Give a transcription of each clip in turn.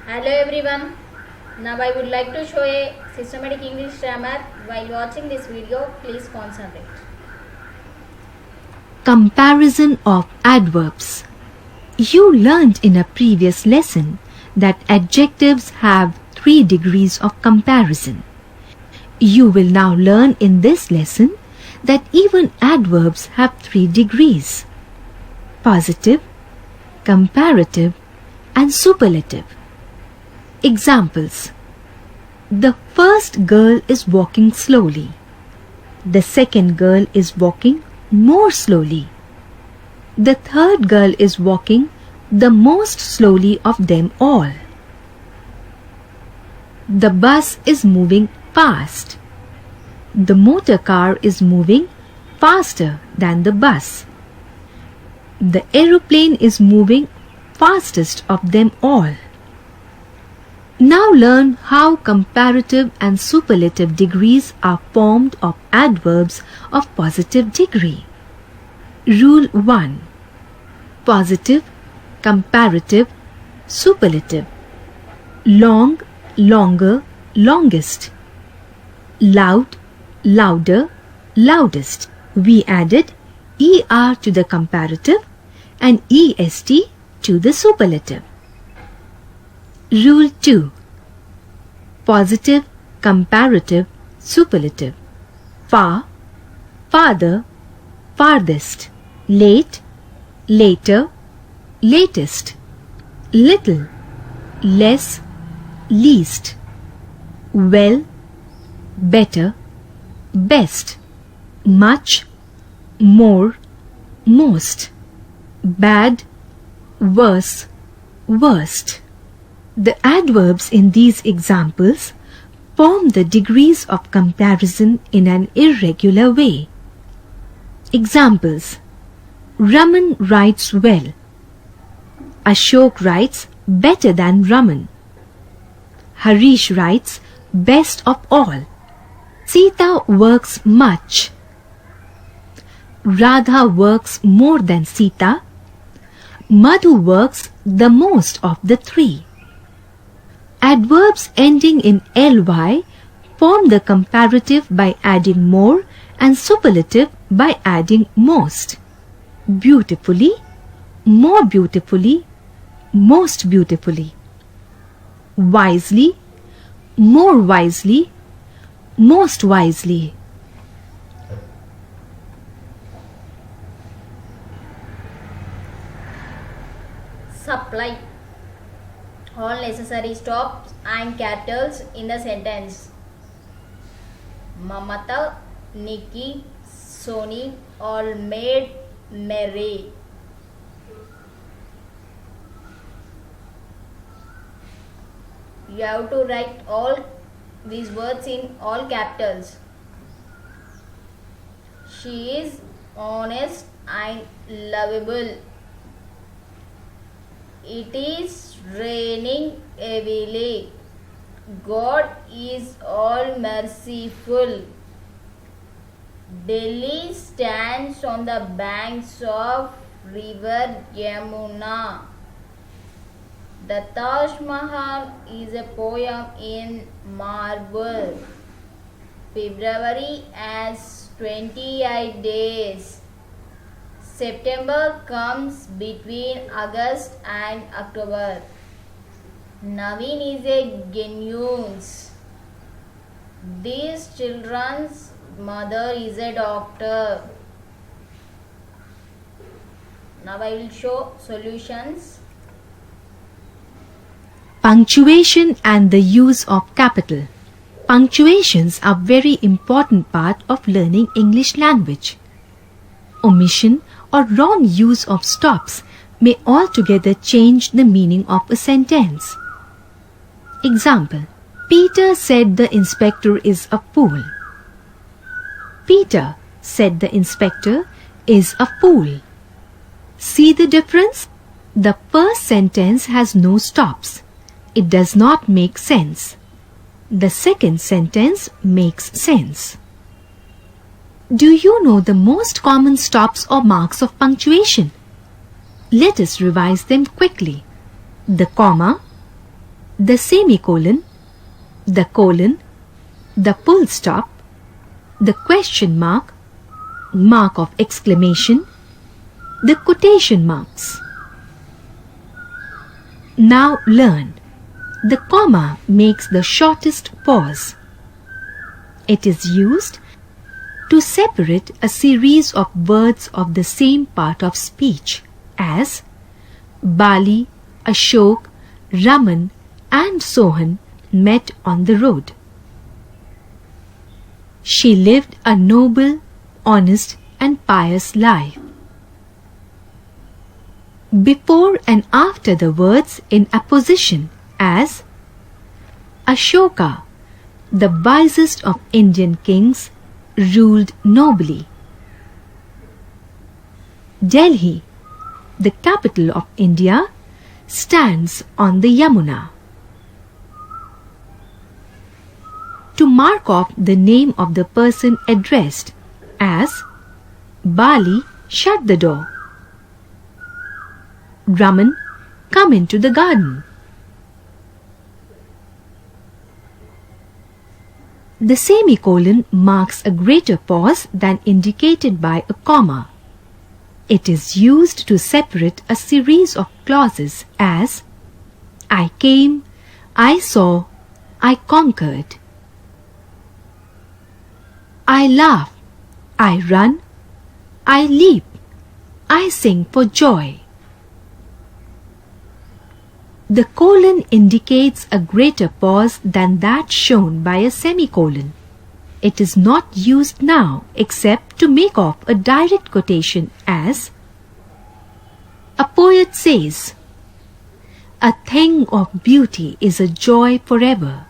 Hello everyone. Now I would like to show a systematic English grammar. While watching this video, please concentrate. Comparison of adverbs. You learned in a previous lesson that adjectives have 3 degrees of comparison. You will now learn in this lesson that even adverbs have 3 degrees: positive, comparative, and superlative. Examples: the first girl is walking slowly. The second girl is walking more slowly. The third girl is walking the most slowly of them all. The bus is moving fast. The motor car is moving faster than the bus. The aeroplane is moving fastest of them all. Now learn how comparative and superlative degrees are formed of adverbs of positive degree. Rule 1. Positive, comparative, superlative. Long, longer, longest. Loud, louder, loudest. We added ER to the comparative and EST to the superlative. Rule 2. Positive, comparative, superlative. Far, farther, farthest. Late, later, latest. Little, less, least. Well, better, best. Much, more, most. Bad, worse, worst. The adverbs in these examples form the degrees of comparison in an irregular way. Examples: Raman writes well. Ashok writes better than Raman. Harish writes best of all. Sita works much. Radha works more than Sita. Madhu works the most of the 3. Adverbs ending in ly form the comparative by adding more and superlative by adding most. Beautifully, more beautifully, most beautifully. Wisely, more wisely, most wisely. Supply all necessary stops and capitals in the sentence. Mamata, Nikki, Sony all made merry. You have to write all these words in all capitals. She is honest and lovable. It is raining heavily. God is all merciful. Delhi stands on the banks of river Yamuna. The Taj Mahal is a poem in marble. February has 28 days. September comes between August and October. Naveen is a genius. These children's mother is a doctor. Now I will show solutions. Punctuation and the use of capital. Punctuations are very important part of learning English language. Omission or wrong use of stops may altogether change the meaning of a sentence. Example: Peter said the inspector is a fool. Peter said the inspector is a fool. See the difference? The first sentence has no stops. It does not make sense. The second sentence makes sense. Do you know the most common stops or marks of punctuation? Let us revise them quickly. The comma, the semicolon, the colon, the full stop, the question mark, mark of exclamation, the quotation marks. Now learn. The comma makes the shortest pause. It is used to separate a series of words of the same part of speech, as Bali, Ashok, Raman and Sohan met on the road. She lived a noble, honest and pious life. Before and after the words in apposition, as Ashoka, the wisest of Indian kings, ruled nobly. Delhi, the capital of India, stands on the Yamuna. To mark off the name of the person addressed, as Bali, shut the door. Raman, come into the garden. The semicolon marks a greater pause than indicated by a comma. It is used to separate a series of clauses, as I came, I saw, I conquered. I laugh, I run, I leap, I sing for joy. The colon indicates a greater pause than that shown by a semicolon. It is not used now except to make off a direct quotation, as a poet says, a thing of beauty is a joy forever.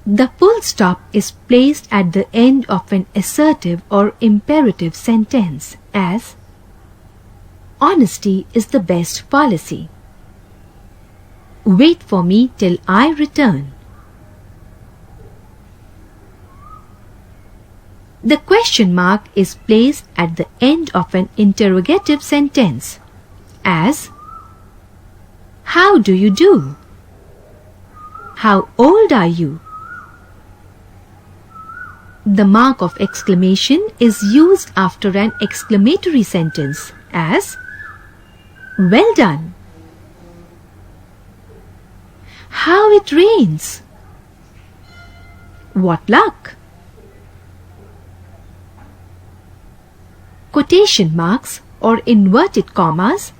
The full stop is placed at the end of an assertive or imperative sentence, as honesty is the best policy. Wait for me till I return. The question mark is placed at the end of an interrogative sentence, as how do you do? How old are you? The mark of exclamation is used after an exclamatory sentence, as well done. How it rains. What luck. Quotation marks or inverted commas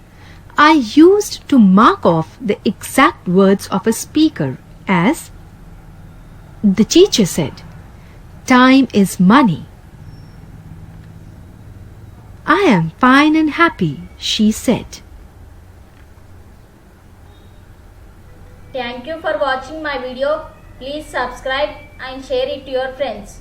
are used to mark off the exact words of a speaker, as the teacher said, time is money. I am fine and happy, she said. Thank you for watching my video. Please subscribe and share it to your friends.